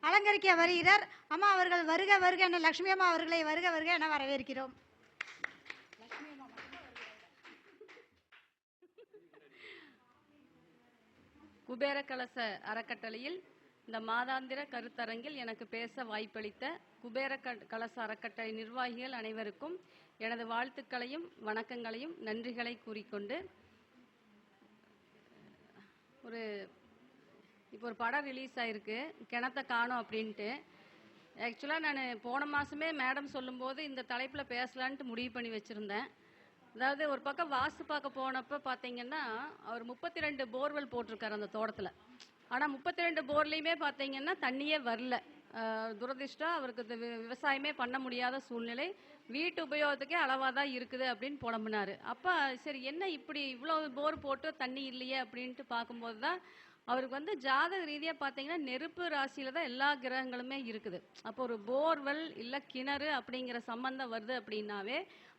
அலங்கரிக்க வருகிறார். அம்மா அவர்கள் வருக வருக என லட்சுமி அம்மா அவர்களை வருக வருக என வரவேற்கிறோம். குபேர கலச அறக்கட்டளையில் இந்த மாதாந்திர கருத்தரங்கில் எனக்கு பேச வாய்ப்பளித்த குபேர கலச அறக்கட்டளை நிர்வாகிகள் அனைவருக்கும் எனது வாழ்த்துக்களையும் வணக்கங்களையும் நன்றிகளை கூறிக்கொண்டு, இப்போ ஒரு படம் ரிலீஸ் ஆயிருக்கு, கிணத்த காணோம் அப்படின்ட்டு. ஆக்சுவலாக நான் போன மாதமே மேடம் சொல்லும்போது இந்த தலைப்பில் பேசலான்ட்டு முடிவு பண்ணி வச்சுருந்தேன். அதாவது ஒரு பக்கம் வாஸ்து பார்க்க போனப்போ பார்த்தீங்கன்னா அவர் 32 போர்வெல் போட்டிருக்காரு அந்த தோட்டத்தில். ஆனால் 32 போர்லேயுமே பார்த்தீங்கன்னா தண்ணியே வரல. துரதிர்ஷ்டம், அவருக்கு விவசாயமே பண்ண முடியாத சூழ்நிலை, வீட்டு உபயோகத்துக்கே அளவாக தான் இருக்குது அப்படின்னு புலம்புனார். அப்போ சரி, என்ன இப்படி இவ்வளோ போர் போட்டு தண்ணி இல்லையே அப்படின்ட்டு பார்க்கும்போது தான் அவருக்கு வந்து ஜாதக ரீதியாக பார்த்தீங்கன்னா நெருப்பு ராசியில் தான் எல்லா கிரகங்களுமே இருக்குது. அப்போ ஒரு போர்வெல் இல்லை கிணறு அப்படிங்கிற சம்பந்தம் வருது அப்படின்னாவே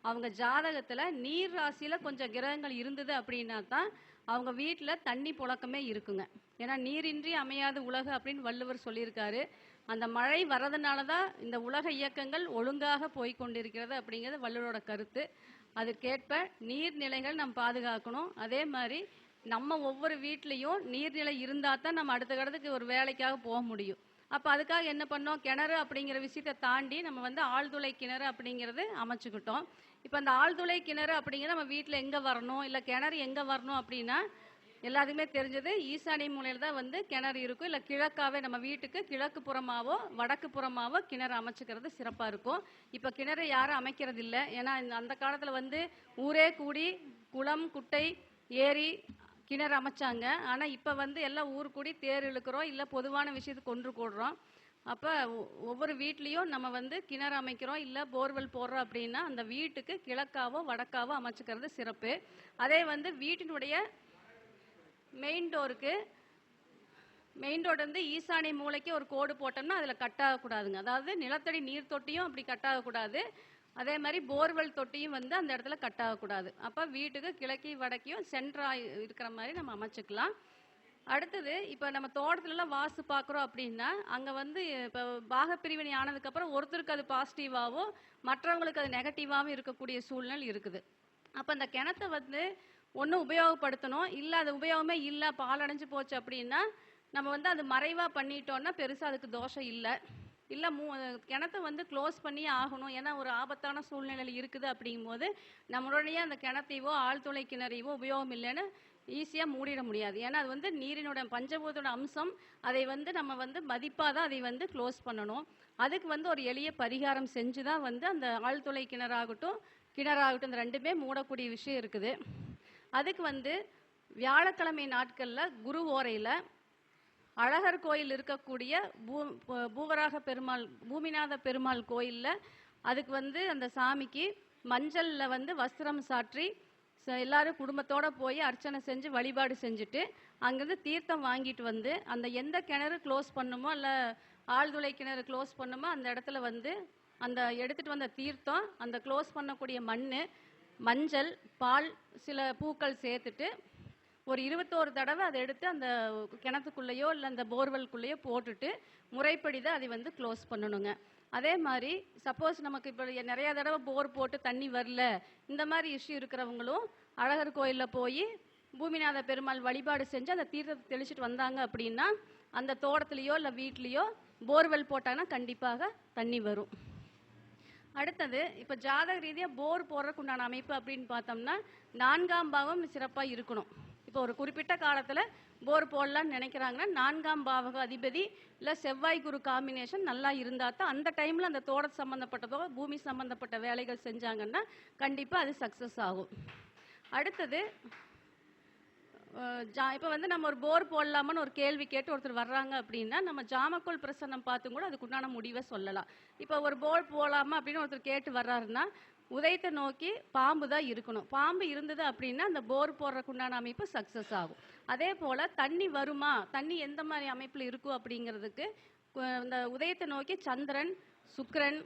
அவங்க ஜாதகத்தில் நீர் ராசியில் கொஞ்சம் கிரகங்கள் இருந்தது அப்படின்னா தான் அவங்க வீட்டில் தண்ணி புழக்கமே இருக்குங்க. ஏன்னா நீரின்றி அமையாத உலகம் அப்படின்னு வள்ளுவர் சொல்லியிருக்காரு. அந்த மழை வர்றதுனால தான் இந்த உலக இயக்கங்கள் ஒழுங்காக போய் கொண்டிருக்கிறது அப்படிங்கிறது வள்ளுவரோட கருத்து. அதுக்கேற்ப நீர்நிலைகள் நம்ம பாதுகாக்கணும். அதே மாதிரி நம்ம ஒவ்வொரு வீட்லேயும் நீர்நிலை இருந்தால் தான் நம்ம அடுத்த கடத்துக்கு ஒரு வேலைக்காக போக முடியும். அப்போ அதுக்காக என்ன பண்ணோம், கிணறு அப்படிங்கிற விஷயத்தை தாண்டி நம்ம வந்து ஆழ்துளை கிணறு அப்படிங்கிறது அமைச்சுக்கிட்டோம். இப்போ அந்த ஆழ்துளை கிணறு அப்படிங்கிறது நம்ம வீட்டில் எங்கே வரணும், இல்லை கிணறு எங்கே வரணும் அப்படின்னா எல்லாத்துக்குமே தெரிஞ்சது ஈசானிய மூலையில் தான் வந்து கிணறு இருக்கும். இல்லை கிழக்காவே நம்ம வீட்டுக்கு கிழக்கு புறமாவோ வடக்கு புறமாவோ கிணறு அமைச்சுக்கிறது சிறப்பாக இருக்கும். இப்போ கிணறு யாரும் அமைக்கிறது இல்லை. ஏன்னா அந்த காலத்தில் வந்து ஊரே கூடி குளம் குட்டை ஏரி கிணறு அமைச்சாங்க. ஆனால் இப்போ வந்து எல்லாம் ஊர் கூடி தேர் இழுக்கிறோம், இல்லை பொதுவான விஷயத்துக்கு ஒன்று கூடுறோம். அப்போ ஒவ்வொரு வீட்லேயும் நம்ம வந்து கிணறு அமைக்கிறோம் இல்லை போர்வெல் போடுறோம் அப்படின்னா அந்த வீட்டுக்கு கிழக்காவோ வடக்காவோ அமைச்சுக்கிறது சிறப்பு. அதே வந்து வீட்டினுடைய மெயின் டோர் வந்து ஈசானிய மூலைக்கு ஒரு கோடு போட்டோம்னா அதில் கட்டாகக்கூடாதுங்க. அதாவது நிலத்தடி நீர் தொட்டியும் அப்படி கட்டாகக்கூடாது, அதே மாதிரி போர்வெல் தொட்டியும் வந்து அந்த இடத்துல கட்டாகக்கூடாது. அப்போ வீட்டுக்கு கிழக்கி வடக்கையும் சென்டராக இருக்கிற மாதிரி நம்ம அமைச்சுக்கலாம். அடுத்தது, இப்போ நம்ம தோட்டத்துலலாம் வாஸ்து பார்க்குறோம் அப்படின்னா அங்கே வந்து இப்போ பாகப்பிரிவினை ஆனதுக்கப்புறம் ஒருத்தருக்கு அது பாசிட்டிவாகவும் மற்றவங்களுக்கு அது நெகட்டிவாகவும் இருக்கக்கூடிய சூழ்நிலை இருக்குது. அப்போ அந்த கிணத்தை வந்து ஒன்று உபயோகப்படுத்தணும், இல்லை அது உபயோகமே இல்லை பாலடைஞ்சு போச்சு அப்படின்னா நம்ம வந்து அது மறைவாக பண்ணிட்டோன்னா பெருசாக அதுக்கு தோஷம் இல்லை. இல்லை கிணத்தை வந்து க்ளோஸ் பண்ணி ஆகணும், ஏன்னா ஒரு ஆபத்தான சூழ்நிலையில் இருக்குது அப்படிங்கும்போது நம்மளுடைய அந்த கிணத்தையோ ஆழ்துளை கிணறையோ உபயோகம் இல்லைன்னு ஈஸியாக மூடிட முடியாது. ஏன்னா அது வந்து நீரினோட பஞ்சபூதோட அம்சம். அதை வந்து நம்ம வந்து மதிப்பாக தான் அதை வந்து க்ளோஸ் பண்ணணும். அதுக்கு வந்து ஒரு எளிய பரிகாரம் செஞ்சு தான் வந்து அந்த ஆழ்துளை கிணறாகட்டும் இந்த ரெண்டுமே மூடக்கூடிய விஷயம் இருக்குது. அதுக்கு வந்து வியாழக்கிழமை நாட்களில் குரு ஓரையில் அழகர் கோயில் இருக்கக்கூடிய பூவராக பெருமாள் பூமிநாத பெருமாள் கோயிலில் அதுக்கு வந்து அந்த சாமிக்கு மஞ்சளில் வந்து வஸ்திரம் சாற்றி எல்லாரும் குடும்பத்தோடு போய் அர்ச்சனை செஞ்சு வழிபாடு செஞ்சுட்டு அங்கேருந்து தீர்த்தம் வாங்கிட்டு வந்து அந்த எந்த கிணறு க்ளோஸ் பண்ணுமோ இல்லை ஆழ்துளை கிணறு க்ளோஸ் பண்ணுமோ அந்த இடத்துல வந்து அந்த எடுத்துகிட்டு வந்த தீர்த்தம், அந்த க்ளோஸ் பண்ணக்கூடிய மண், மஞ்சள், பால், சில பூக்கள் சேர்த்துட்டு ஒரு 21 தடவை அதை எடுத்து அந்த கிணத்துக்குள்ளேயோ இல்லை அந்த போர்வெல்குள்ளேயோ போட்டுட்டு முறைப்படி தான் அதை வந்து க்ளோஸ் பண்ணணுங்க. அதே மாதிரி சப்போஸ் நமக்கு இப்போ நிறையா தடவை போர் போட்டு தண்ணி வரல, இந்த மாதிரி இஷ்யூ இருக்கிறவங்களும் அழகர் கோயிலில் போய் பூமிநாத பெருமாள் வழிபாடு செஞ்சு அந்த தீர்த்தத்தை தெளிச்சுட்டு வந்தாங்க அப்படின்னா அந்த தோட்டத்துலேயோ இல்லை வீட்லேயோ போர்வெல் போட்டாங்கன்னா கண்டிப்பாக தண்ணி வரும். அடுத்தது, இப்போ ஜாதக ரீதியாக போர் போடுறதுக்கு உண்டான அமைப்பு அப்படின்னு பார்த்தோம்னா 4ஆம் பாவம் சிறப்பாக இருக்கணும். இப்போ ஒரு குறிப்பிட்ட காலத்தில் போர் போடலான்னு நினைக்கிறாங்கன்னா 4ஆம் பாவக அதிபதி இல்லை செவ்வாய் குரு காம்பினேஷன் நல்லா இருந்தால் தான் அந்த டைமில் அந்த தோட்ட சம்மந்தப்பட்டதோ பூமி சம்மந்தப்பட்ட வேலைகள் செஞ்சாங்கன்னா கண்டிப்பாக அது சக்ஸஸ் ஆகும். அடுத்தது, இப்போ வந்து நம்ம ஒரு போர் போடலாமான்னு ஒரு கேள்வி கேட்டு ஒருத்தர் வர்றாங்க அப்படின்னா நம்ம ஜாமக்கோள் பிரசன்னம் பார்த்து கூட அதுக்குண்டான முடிவை சொல்லலாம். இப்போ ஒரு போர் போடலாமா அப்படின்னு ஒருத்தர் கேட்டு வர்றாருன்னா உதயத்தை நோக்கி பாம்பு தான் இருக்கணும். பாம்பு இருந்தது அப்படின்னா அந்த போர் போடுறதுக்குண்டான அமைப்பு சக்ஸஸ் ஆகும். அதே போல் தண்ணி வருமா, தண்ணி எந்த மாதிரி அமைப்பில் இருக்கும் அப்படிங்கிறதுக்கு இந்த உதயத்தை நோக்கி சந்திரன், சுக்கிரன்,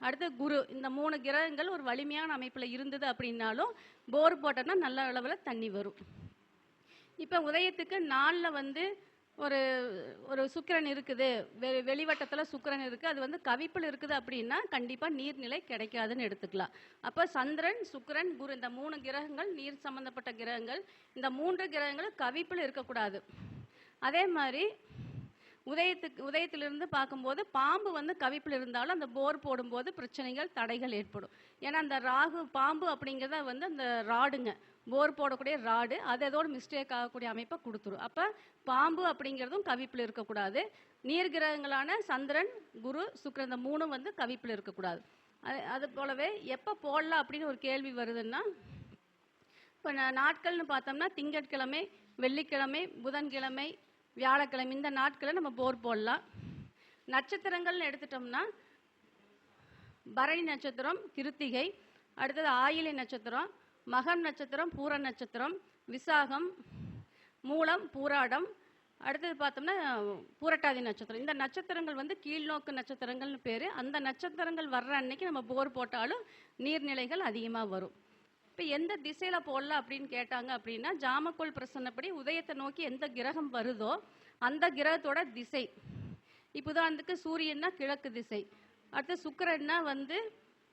அடுத்து குரு, இந்த 3 கிரகங்கள் ஒரு வலிமையான அமைப்பில் இருந்தது அப்படின்னாலும் போர் போட்டோன்னா நல்ல அளவில் தண்ணி வரும். இப்போ உதயத்துக்கு 4ல் வந்து ஒரு ஒரு சுக்கிரன் இருக்குது, வெளிவட்டத்தில் சுக்கிரன் இருக்குது, அது வந்து கவிப்பில் இருக்குது அப்படின்னா கண்டிப்பாக நீர்நிலை கிடைக்காதுன்னு எடுத்துக்கலாம். அப்போ சந்திரன், சுக்கிரன், குரு இந்த 3 கிரகங்கள் நீர் சம்பந்தப்பட்ட கிரகங்கள். இந்த 3 கிரகங்களும் கவிப்பில் இருக்கக்கூடாது. அதே மாதிரி உதயத்திலிருந்து பார்க்கும்போது பாம்பு வந்து கவிப்பில் இருந்தாலும் அந்த போர் போடும்போது பிரச்சனைகள், தடைகள் ஏற்படும். ஏன்னா அந்த ராகு பாம்பு அப்படிங்கிறத வந்து அந்த ராடுங்க, போர் போடக்கூடிய ராடு, அது ஏதோட மிஸ்டேக் ஆகக்கூடிய அமைப்பை கொடுத்துரும். அப்போ பாம்பு அப்படிங்கிறதும் கவிப்பில் இருக்கக்கூடாது. நீர் கிரகங்களான சந்திரன், குரு, சுக்கிரன் இந்த 3 வந்து கவிப்பில் இருக்கக்கூடாது. அது போலவே எப்போ போடலாம் அப்படின்னு ஒரு கேள்வி வருதுன்னா, இப்போ நாட்கள்னு பார்த்தோம்னா திங்கட்கிழமை, வெள்ளிக்கிழமை, புதன்கிழமை, வியாழக்கிழமை இந்த நாட்களை நம்ம போர் போடலாம். நட்சத்திரங்கள்னு எடுத்துட்டோம்னா பரணி நட்சத்திரம், கிருத்திகை, அடுத்தது ஆயிலை நட்சத்திரம், மகம் நட்சத்திரம், பூர நட்சத்திரம், விசாகம், மூலம், பூராடம், அடுத்தது பார்த்தோம்னா பூரட்டாதி நட்சத்திரம். இந்த நட்சத்திரங்கள் வந்து கீழ்நோக்கு நட்சத்திரங்கள்னு பேர். அந்த நட்சத்திரங்கள் வர்ற அன்னைக்கு நம்ம போர் போட்டாலும் நீர்நிலைகள் அதிகமாக வரும். இப்போ எந்த திசையில் போடலாம் அப்படின்னு கேட்டாங்க அப்படின்னா, ஜாமக்கோள் பிரசன்னப்படி உதயத்தை நோக்கி எந்த கிரகம் வருதோ அந்த கிரகத்தோட திசை. இப்போ உதாரணத்துக்கு சூரியன்னா கிழக்கு திசை, அடுத்து சுக்கிரன்னா வந்து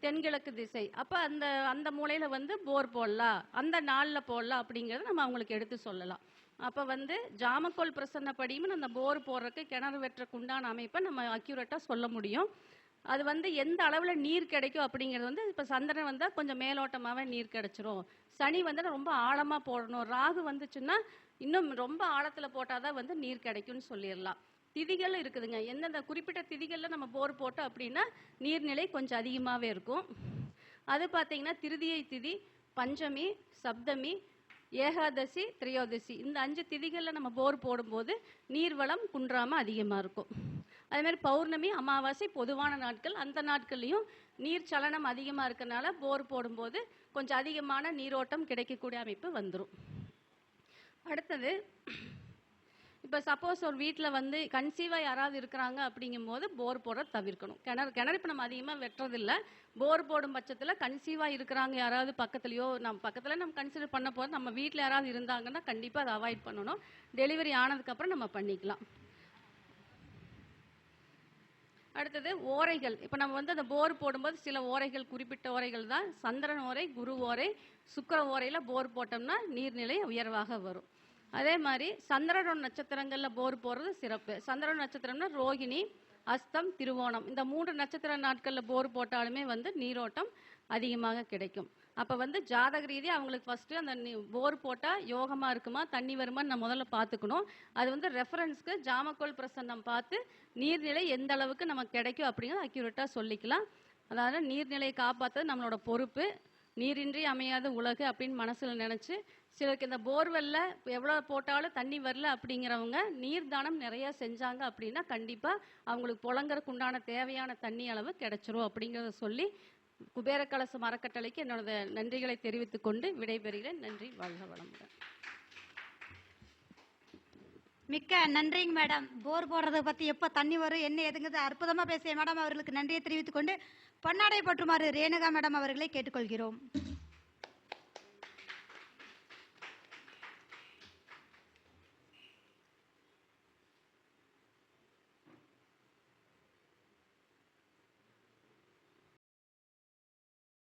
தென்கிழக்கு திசை. அப்போ அந்த அந்த மூலையில் வந்து போர் போடலாம், அந்த நாளில் போடலாம் அப்படிங்கிறத நம்ம அவங்களுக்கு எடுத்து சொல்லலாம். அப்போ வந்து ஜாமக்கோள் பிரசன்னப்படியும் அந்த போர் போடுறதுக்கு கிணறு வெட்டுறக்கு உண்டான அமைப்பை நம்ம அக்யூரேட்டாக சொல்ல முடியும். அது வந்து எந்த அளவில் நீர் கிடைக்கும் அப்படிங்கிறது வந்து இப்போ சந்திரன் வந்தால் கொஞ்சம் மேலோட்டமாகவே நீர் கிடைச்சிரும், சனி வந்து ரொம்ப ஆழமாக போடணும், ராகு வந்துச்சுன்னா இன்னும் ரொம்ப ஆழத்தில் போட்டால் தான் வந்து நீர் கிடைக்கும்னு சொல்லிடலாம். திதிகள் இருக்குதுங்க, எந்தெந்த குறிப்பிட்ட திதிகளில் நம்ம போர் போட்டோம் அப்படின்னா நீர்நிலை கொஞ்சம் அதிகமாகவே இருக்கும். அது பார்த்தீங்கன்னா திருதியை திதி, பஞ்சமி, சப்தமி, ஏகாதசி, திரையோதசி இந்த 5 திதிகளில் நம்ம போர் போடும்போது நீர்வளம் குன்றாமல் அதிகமாக இருக்கும். அதேமாதிரி பௌர்ணமி, அமாவாசை பொதுவான நாட்கள், அந்த நாட்கள்லையும் நீர் சலனம் அதிகமாக இருக்கனால போர் போடும்போது கொஞ்சம் அதிகமான நீரோட்டம் கிடைக்கக்கூடிய அமைப்பு வந்துடும். அடுத்தது, இப்போ சப்போஸ் ஒரு வீட்டில் வந்து கன்சீவாக யாராவது இருக்கிறாங்க அப்படிங்கும்போது போர் போட தவிர்க்கணும். கிணறு இப்போ நம்ம அதிகமாக வெட்டுறதில்ல. போர் போடும் பட்சத்தில் கன்சீவாக இருக்கிறாங்க யாராவது பக்கத்துலையோ, நம்ம கன்சிடர் பண்ண போது நம்ம வீட்டில் யாராவது இருந்தாங்கன்னா கண்டிப்பாக அதை அவாய்ட் பண்ணணும். டெலிவரி ஆனதுக்கப்புறம் நம்ம பண்ணிக்கலாம். அடுத்தது ஓரைகள். இப்போ நம்ம வந்து அந்த போர் போடும்போது சில ஓரைகள், குறிப்பிட்ட ஓரைகள் தான், சந்திரன் ஓரை, குரு ஓரை, சுக்கிர ஓரையில் போர் போட்டோம்னா நீர்நிலை உயர்வாக வரும். அதே மாதிரி சந்திரனோட நட்சத்திரங்களில் போர் போடுறது சிறப்பு. சந்திரன் நட்சத்திரம்னா ரோகிணி, அஸ்தம், திருவோணம் இந்த 3 நட்சத்திர நாட்களில் போர் போட்டாலுமே வந்து நீரோட்டம் அதிகமாக கிடைக்கும். அப்போ வந்து ஜாதக ரீதியாக அவங்களுக்கு ஃபஸ்ட்டு அந்த போர் போட்டால் யோகமாக இருக்குமா, தண்ணி வருமான்னு நம்ம முதல்ல பார்த்துக்கணும். அது வந்து ரெஃபரன்ஸ்க்கு ஜாமக்கோள் பிரசன்னம் பார்த்து நீர்நிலை எந்த அளவுக்கு நமக்கு கிடைக்கும் அப்படிங்கிறது அக்யூரேட்டாக சொல்லிக்கலாம். அதாவது நீர்நிலையை காப்பாற்றுறது நம்மளோட பொறுப்பு. நீரின்றி அமையாத உலகு அப்படின்னு மனசில் நினச்சி, சிலருக்கு இந்த போர்வெல்ல எவ்வளோ போட்டாலும் தண்ணி வரல அப்படிங்கிறவங்க நீர் தானம் நிறையா செஞ்சாங்க அப்படின்னா கண்டிப்பாக அவங்களுக்கு புழங்கறதுக்கு உண்டான தேவையான தண்ணி அளவு கிடைச்சிரும் அப்படிங்கிறத சொல்லி குபேரக்கலசம் அறக்கட்டளைக்கு என்னோட நன்றிகளை தெரிவித்துக் கொண்டு விடைபெறுகிறேன். நன்றி, வாழ்க வளமுடன். மிக்க நன்றிங்க மேடம். போர் போடுறதை பற்றி எப்போ தண்ணி வரும் என்ன எதுங்கிறது அற்புதமாக பேசிய மேடம் அவர்களுக்கு நன்றியை தெரிவித்துக் கொண்டு பொன்னாடை பற்றுமாறு ரேணுகா மேடம் அவர்களை கேட்டுக்கொள்கிறோம்.